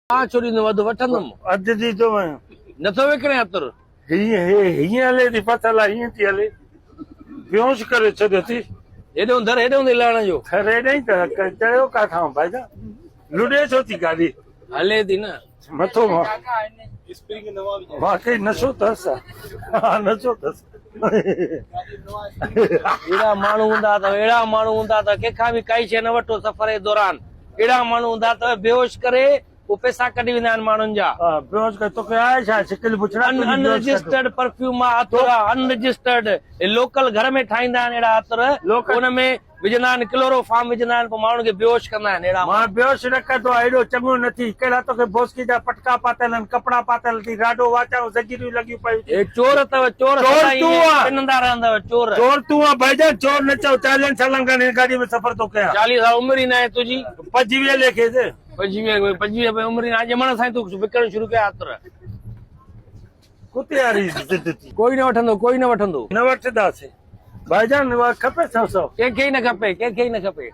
आ छोरी ने वध वठंदम अज दी तो मैं नथो विकणे अतर हीअं हले थी पतल हीअं थी हले बेहोश करे छॾियो थी हेॾो दर हेॾो लाइण जो खरे नहीं त चयो काथां भाईजान लुॾे छो थी गाॾी हले थी न मथो वाकई नशो अथसि हा नशो अथसि अहिड़ा माण्हू हूंदा अथव अहिड़ा माण्हू हूंदा अथव कंहिंखां बि काई शइ न वठो सफ़र जे दौरान अहिड़ा माण्हू हूंदा अथव बेहोश करे पोइ पैसा कढी वेंदा आहिनि माण्हुनि जा बेहोश कर तोखे आहे छा शिकिल पुछड़ा अनरजिस्टर्ड परफ्यूम आहे अतर अनरजिस्टर्ड लोकल घर में ठाहींदा आहिनि अहिड़ा अतर हुनमें विझंदा आहिनि क्लोरोफार्म विझंदा आहिनि पोइ माण्हुनि खे बेहोश कंदा आहिनि अहिड़ा मां बेहोश न कंदो आहे एॾो चङो नथी कहिड़ा तोखे बोस्की जा पटका पातल आहिनि कपिड़ा पातल अथई राडो वाचाऊं सॼियूं लॻियूं पयूं चोर अथव चोर पिनंदा रहंदव चोर चोर तूं आहे भाईजान चोर न चओ 40 सालनि खां हिन गाॾी में सफ़र थो कयां 40 साल उमिरि ई न आहे तुंहिंजी 25 लेखे 25 उमिरि न आहे ॼमण सां तूं विकण शुरू कया अतर कुते वारी ज़िद थी कोई न वठंदो कोई न वठंदो न वठंदासीं भाईजान खपे 100 कंहिंखे ई न खपे कंहिंखे ई न खपे